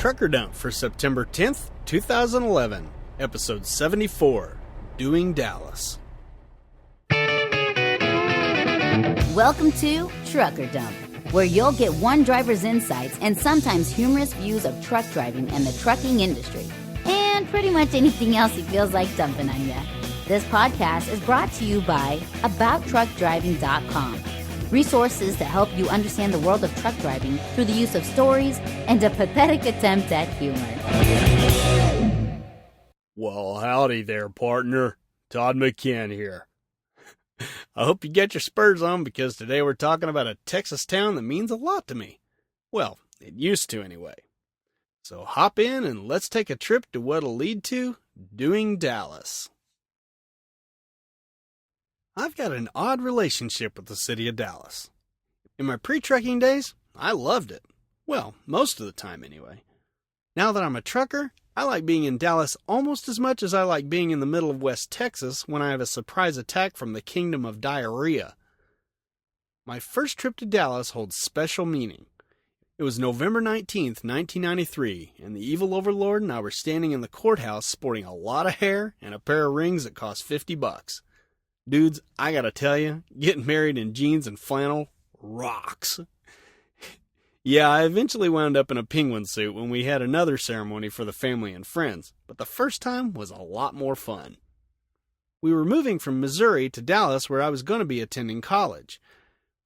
Trucker Dump for September 10th, 2011, Episode 74, Doing Dallas. Welcome to Trucker Dump, where you'll get one driver's insights and sometimes humorous views of truck driving and the trucking industry, and pretty much anything else he feels like dumping on you. This podcast is brought to you by abouttruckdriving.com. Resources to help you understand the world of truck driving through the use of stories and a pathetic attempt at humor. Well, howdy there, partner. Todd McCann here. I hope you get your spurs on, because today we're talking about a Texas town that means a lot to me. Well, it used to anyway. So hop in and let's take a trip to what'll lead to Doing Dallas. I've got an odd relationship with the city of Dallas. In my pre-trucking days, I loved it. Well, most of the time anyway. Now that I'm a trucker, I like being in Dallas almost as much as I like being in the middle of West Texas when I have a surprise attack from the kingdom of diarrhea. My first trip to Dallas holds special meaning. It was November 19th, 1993, and the Evil Overlord and I were standing in the courthouse sporting a lot of hair and a pair of rings that cost $50. Dudes, I gotta tell you, getting married in jeans and flannel rocks. Yeah, I eventually wound up in a penguin suit when we had another ceremony for the family and friends, but the first time was a lot more fun. We were moving from Missouri to Dallas, where I was going to be attending college.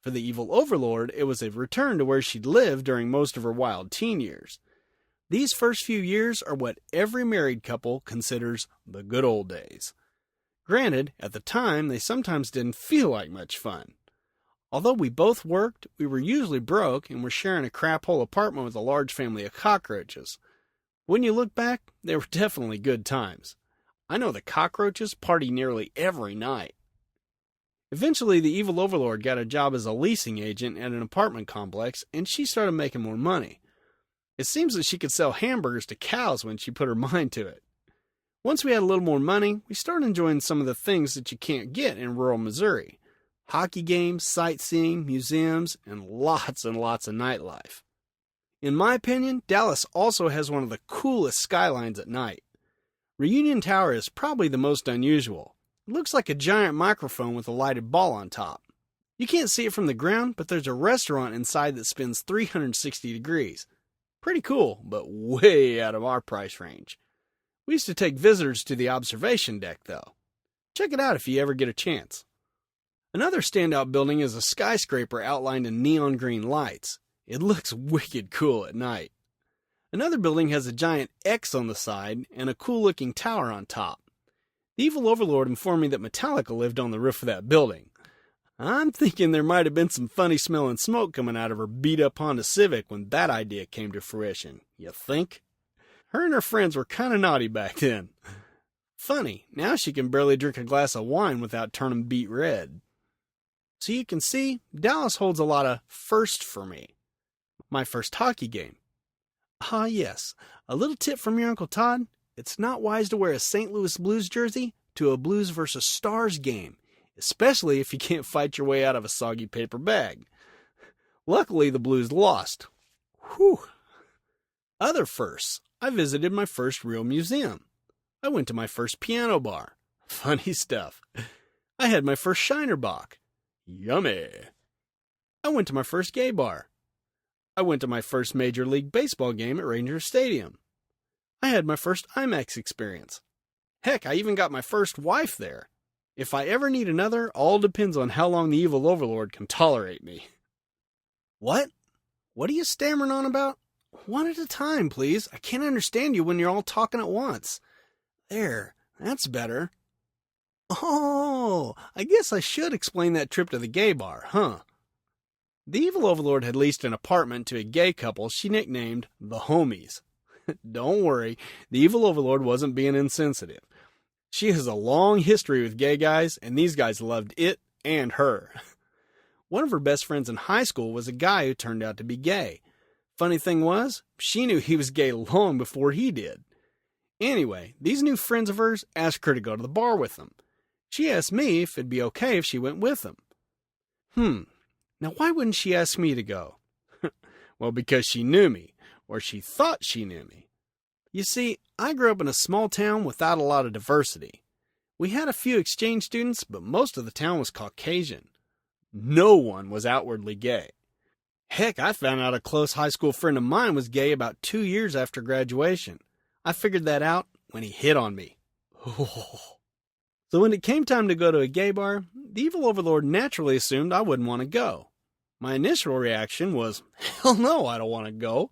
For the Evil Overlord, it was a return to where she'd lived during most of her wild teen years. These first few years are what every married couple considers the good old days. Granted, at the time, they sometimes didn't feel like much fun. Although we both worked, we were usually broke and were sharing a crap-hole apartment with a large family of cockroaches. When you look back, they were definitely good times. I know the cockroaches party nearly every night. Eventually, the Evil Overlord got a job as a leasing agent at an apartment complex, and she started making more money. It seems that she could sell hamburgers to cows when she put her mind to it. Once we had a little more money, we started enjoying some of the things that you can't get in rural Missouri. Hockey games, sightseeing, museums, and lots of nightlife. In my opinion, Dallas also has one of the coolest skylines at night. Reunion Tower is probably the most unusual. It looks like a giant microphone with a lighted ball on top. You can't see it from the ground, but there's a restaurant inside that spins 360 degrees. Pretty cool, but way out of our price range. We used to take visitors to the observation deck, though. Check it out if you ever get a chance. Another standout building is a skyscraper outlined in neon green lights. It looks wicked cool at night. Another building has a giant X on the side and a cool-looking tower on top. The Evil Overlord informed me that Metallica lived on the roof of that building. I'm thinking there might have been some funny-smelling smoke coming out of her beat-up Honda Civic when that idea came to fruition. You think? Her and her friends were kind of naughty back then. Funny, now she can barely drink a glass of wine without turning beet red. So you can see, Dallas holds a lot of first for me. My first hockey game. Ah yes, a little tip from your Uncle Todd. It's not wise to wear a St. Louis Blues jersey to a Blues vs. Stars game, especially if you can't fight your way out of a soggy paper bag. Luckily, the Blues lost. Whew. Other firsts. I visited my first real museum. I went to my first piano bar. Funny stuff. I had my first Shiner Bock. Yummy. I went to my first gay bar. I went to my first Major League Baseball game at Ranger Stadium. I had my first IMAX experience. Heck, I even got my first wife there. If I ever need another, all depends on how long the Evil Overlord can tolerate me. What? What are you stammering on about? One at a time, please. I can't understand you when you're all talking at once. There, that's better. Oh, I guess I should explain that trip to the gay bar, huh? The Evil Overlord had leased an apartment to a gay couple she nicknamed the Homies. Don't worry, the Evil Overlord wasn't being insensitive. She has a long history with gay guys, and these guys loved it and her. One of her best friends in high school was a guy who turned out to be gay. Funny thing was, she knew he was gay long before he did. Anyway, these new friends of hers asked her to go to the bar with them. She asked me if it'd be okay if she went with them. Now why wouldn't she ask me to go? Well, because she knew me. or she thought she knew me. You see, I grew up in a small town without a lot of diversity. We had a few exchange students, but most of the town was Caucasian. No one was outwardly gay. Heck, I found out a close high school friend of mine was gay about 2 years after graduation. I figured that out when he hit on me. So when it came time to go to a gay bar, the Evil Overlord naturally assumed I wouldn't want to go. My initial reaction was, hell no, I don't want to go.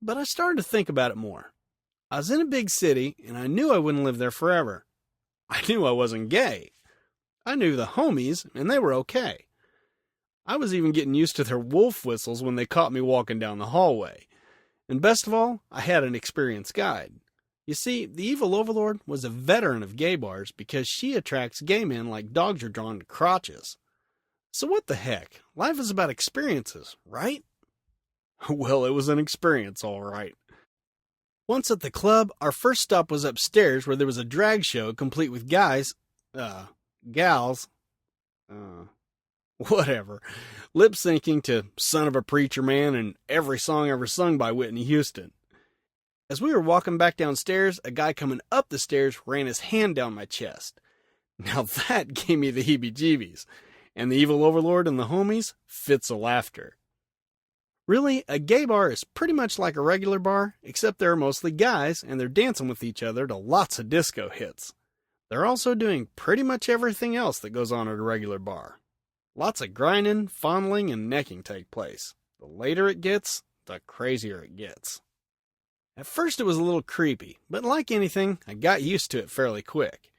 But I started to think about it more. I was in a big city, and I knew I wouldn't live there forever. I knew I wasn't gay. I knew the homies, and they were okay. I was even getting used to their wolf whistles when they caught me walking down the hallway. And best of all, I had an experienced guide. You see, the Evil Overlord was a veteran of gay bars because she attracts gay men like dogs are drawn to crotches. So what the heck? Life is about experiences, right? Well, it was an experience, all right. Once at the club, our first stop was upstairs where there was a drag show complete with gals, whatever, lip-syncing to Son of a Preacher Man and every song ever sung by Whitney Houston. As we were walking back downstairs, a guy coming up the stairs ran his hand down my chest. Now that gave me the heebie-jeebies, and the Evil Overlord and the homies, fits of laughter. Really, a gay bar is pretty much like a regular bar, except they're mostly guys, and they're dancing with each other to lots of disco hits. They're also doing pretty much everything else that goes on at a regular bar. Lots of grinding, fondling, and necking take place. The later it gets, the crazier it gets. At first it was a little creepy, but like anything, I got used to it fairly quick.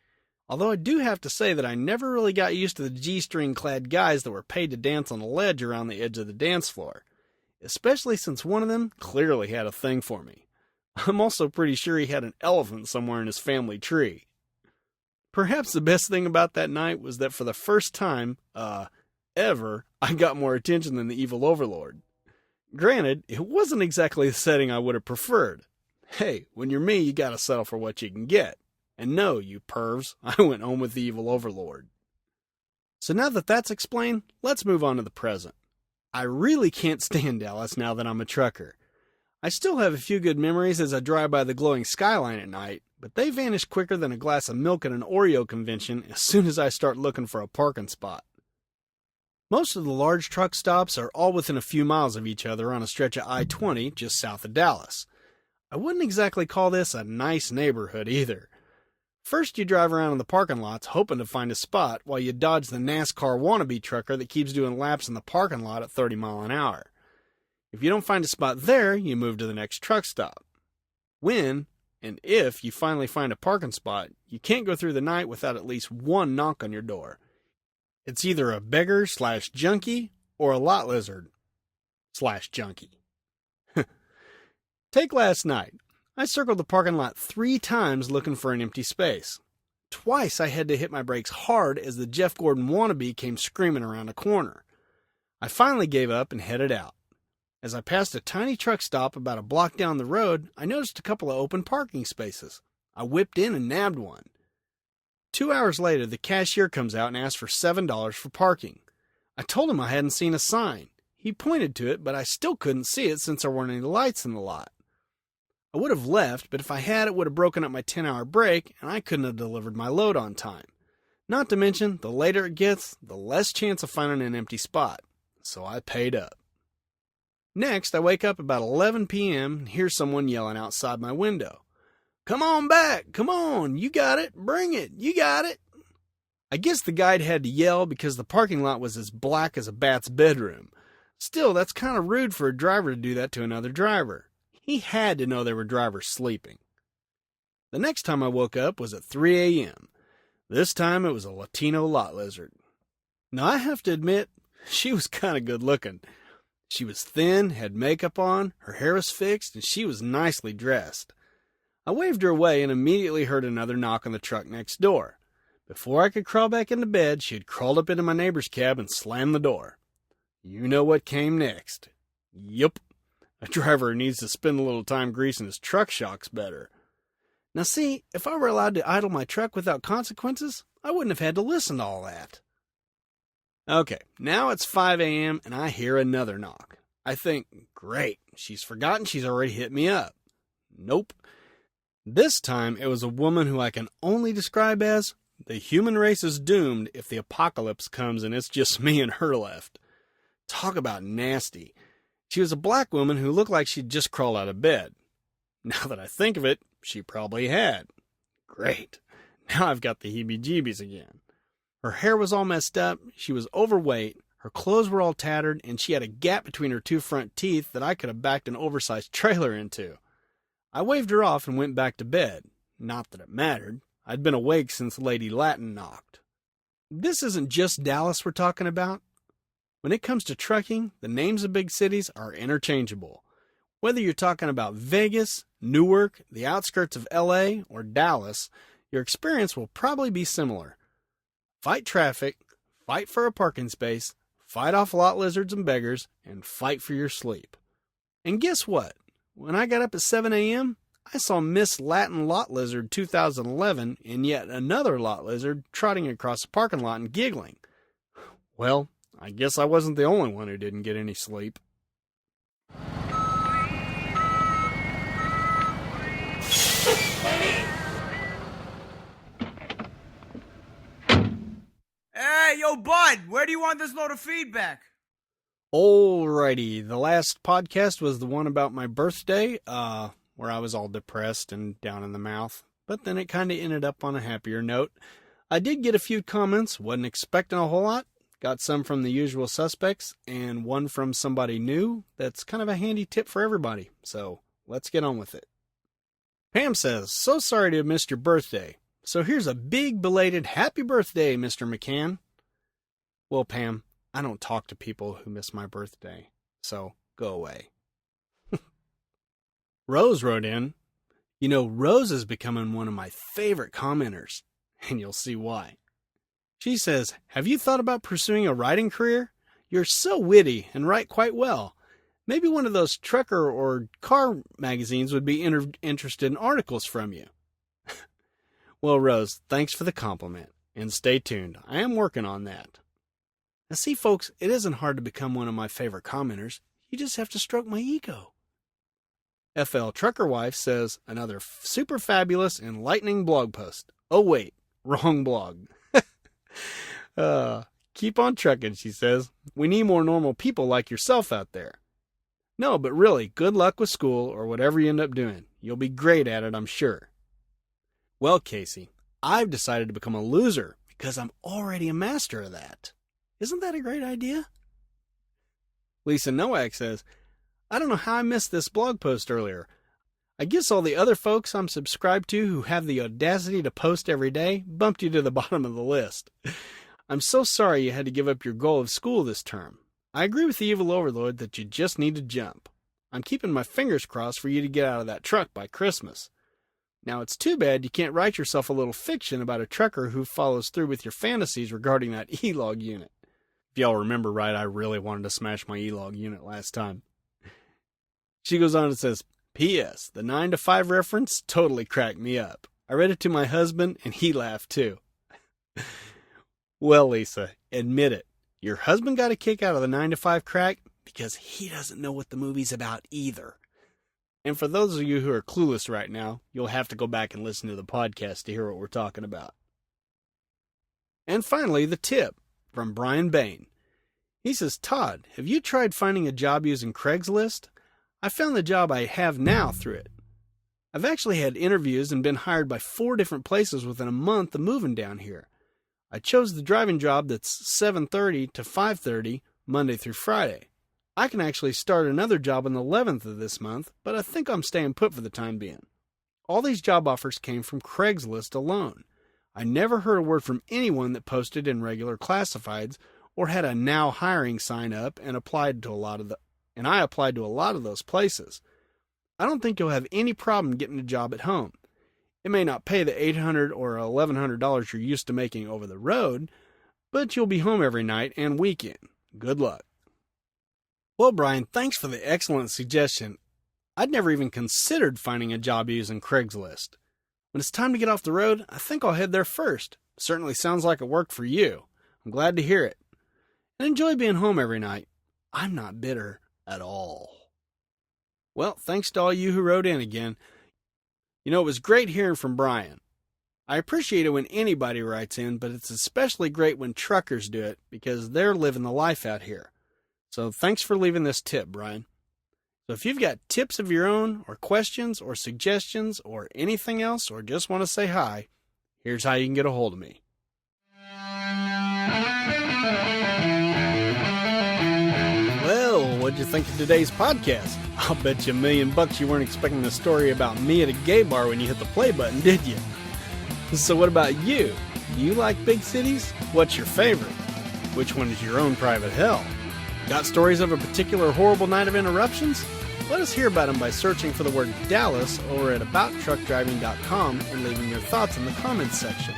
Although I do have to say that I never really got used to the G-string clad guys that were paid to dance on a ledge around the edge of the dance floor. Especially since one of them clearly had a thing for me. I'm also pretty sure he had an elephant somewhere in his family tree. Perhaps the best thing about that night was that for the first time, ever, I got more attention than the Evil Overlord. Granted, it wasn't exactly the setting I would have preferred. Hey, when you're me, you gotta settle for what you can get. And no, you pervs, I went home with the Evil Overlord. So now that that's explained, let's move on to the present. I really can't stand Dallas now that I'm a trucker. I still have a few good memories as I drive by the glowing skyline at night, but they vanish quicker than a glass of milk at an Oreo convention as soon as I start looking for a parking spot. Most of the large truck stops are all within a few miles of each other on a stretch of I-20 just south of Dallas. I wouldn't exactly call this a nice neighborhood either. First, you drive around in the parking lots hoping to find a spot while you dodge the NASCAR wannabe trucker that keeps doing laps in the parking lot at 30 miles an hour. If you don't find a spot there, you move to the next truck stop. When, and if, you finally find a parking spot, you can't go through the night without at least one knock on your door. It's either a beggar/junkie or a lot lizard/junkie. Take last night. I circled the parking lot 3 times looking for an empty space. Twice I had to hit my brakes hard as the Jeff Gordon wannabe came screaming around a corner. I finally gave up and headed out. As I passed a tiny truck stop about a block down the road, I noticed a couple of open parking spaces. I whipped in and nabbed one. 2 hours later, the cashier comes out and asks for $7 for parking. I told him I hadn't seen a sign. He pointed to it, but I still couldn't see it since there weren't any lights in the lot. I would have left, but if I had, it would have broken up my 10-hour break, and I couldn't have delivered my load on time. Not to mention, the later it gets, the less chance of finding an empty spot. So I paid up. Next, I wake up about 11 p.m. and hear someone yelling outside my window. "Come on back! Come on! You got it! Bring it! You got it!" I guess the guide had to yell because the parking lot was as black as a bat's bedroom. Still, that's kind of rude for a driver to do that to another driver. He had to know there were drivers sleeping. The next time I woke up was at 3 a.m. This time it was a Latino lot lizard. Now I have to admit, she was kind of good looking. She was thin, had makeup on, her hair was fixed, and she was nicely dressed. I waved her away and immediately heard another knock on the truck next door. Before I could crawl back into bed, she had crawled up into my neighbor's cab and slammed the door. You know what came next. Yup. A driver who needs to spend a little time greasing his truck shocks better. Now see, if I were allowed to idle my truck without consequences, I wouldn't have had to listen to all that. Okay, now it's 5 a.m. and I hear another knock. I think, great, she's forgotten she's already hit me up. Nope. This time it was a woman who I can only describe as, the human race is doomed if the apocalypse comes and it's just me and her left. Talk about nasty. She was a black woman who looked like she'd just crawled out of bed. Now that I think of it, she probably had. Great. Now I've got the heebie-jeebies again. Her hair was all messed up, she was overweight, her clothes were all tattered, and she had a gap between her two front teeth that I could have backed an oversized trailer into. I waved her off and went back to bed. Not that it mattered. I'd been awake since Lady Latin knocked. This isn't just Dallas we're talking about. When it comes to trucking, the names of big cities are interchangeable. Whether you're talking about Vegas, Newark, the outskirts of LA, or Dallas, your experience will probably be similar. Fight traffic, fight for a parking space, fight off lot lizards and beggars, and fight for your sleep. And guess what? When I got up at 7 a.m., I saw Miss Latin Lot Lizard 2011 and yet another lot lizard trotting across the parking lot and giggling. Well, I guess I wasn't the only one who didn't get any sleep. Hey, yo, bud, where do you want this load of feedback? Alrighty, the last podcast was the one about my birthday, where I was all depressed and down in the mouth, but then it kind of ended up on a happier note. I did get a few comments, wasn't expecting a whole lot, got some from the usual suspects, and one from somebody new that's kind of a handy tip for everybody, so let's get on with it. Pam says, so sorry to have missed your birthday, so here's a big belated happy birthday, Mr. McCann. Well, Pam, I don't talk to people who miss my birthday, so go away. Rose wrote in, you know, Rose is becoming one of my favorite commenters, and you'll see why. She says, have you thought about pursuing a writing career? You're so witty and write quite well. Maybe one of those trucker or car magazines would be interested in articles from you. Well, Rose, thanks for the compliment, and stay tuned. I am working on that. Now see, folks, it isn't hard to become one of my favorite commenters. You just have to stroke my ego. FL Trucker Wife says, another super fabulous, enlightening blog post. Oh, wait, wrong blog. Keep on trucking, she says. We need more normal people like yourself out there. No, but really, good luck with school or whatever you end up doing. You'll be great at it, I'm sure. Well, Casey, I've decided to become a loser because I'm already a master of that. Isn't that a great idea? Lisa Nowak says, I don't know how I missed this blog post earlier. I guess all the other folks I'm subscribed to who have the audacity to post every day bumped you to the bottom of the list. I'm so sorry you had to give up your goal of school this term. I agree with the Evil Overlord that you just need to jump. I'm keeping my fingers crossed for you to get out of that truck by Christmas. Now, it's too bad you can't write yourself a little fiction about a trucker who follows through with your fantasies regarding that E-log unit. If y'all remember right, I really wanted to smash my E-log unit last time. She goes on and says, P.S. The 9 to 5 reference totally cracked me up. I read it to my husband, and he laughed too. Well, Lisa, admit it. Your husband got a kick out of the 9 to 5 crack because he doesn't know what the movie's about either. And for those of you who are clueless right now, you'll have to go back and listen to the podcast to hear what we're talking about. And finally, the tip from Brian Bain. He says, Todd, have you tried finding a job using Craigslist? I found the job I have now through it. I've actually had interviews and been hired by 4 different places within a month of moving down here. I chose the driving job that's 7:30 to 5:30, Monday through Friday. I can actually start another job on the 11th of this month, but I think I'm staying put for the time being. All these job offers came from Craigslist alone. I never heard a word from anyone that posted in regular classifieds or had a now hiring sign up and I applied to a lot of those places. I don't think you'll have any problem getting a job at home. It may not pay the $800 or $1,100 you're used to making over the road, but you'll be home every night and weekend. Good luck. Well, Brian, thanks for the excellent suggestion. I'd never even considered finding a job using Craigslist. When it's time to get off the road, I think I'll head there first. Certainly sounds like it worked for you. I'm glad to hear it. And enjoy being home every night. I'm not bitter. at all. Well, thanks to all you who wrote in again. You know, it was great hearing from Brian. I appreciate it when anybody writes in, but it's especially great when truckers do it because they're living the life out here. So thanks for leaving this tip, Brian. So if you've got tips of your own, or questions, or suggestions, or anything else, or just want to say hi, here's how you can get a hold of me. Well, what'd you think of today's podcast? I'll bet you $1,000,000 you weren't expecting a story about me at a gay bar when you hit the play button, did you? So what about you? Do you like big cities? What's your favorite? Which one is your own private hell? Got stories of a particular horrible night of interruptions? Let us hear about them by searching for the word Dallas over at abouttruckdriving.com and leaving your thoughts in the comments section.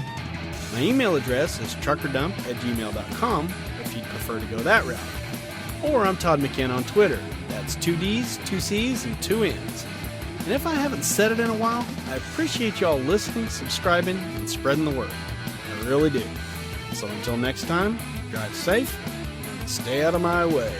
My email address is truckerdump@gmail.com if you'd prefer to go that route. Or I'm Todd McKen on Twitter. That's 2 D's, 2 C's, and 2 N's. And if I haven't said it in a while, I appreciate y'all listening, subscribing, and spreading the word. I really do. So until next time, drive safe and stay out of my way.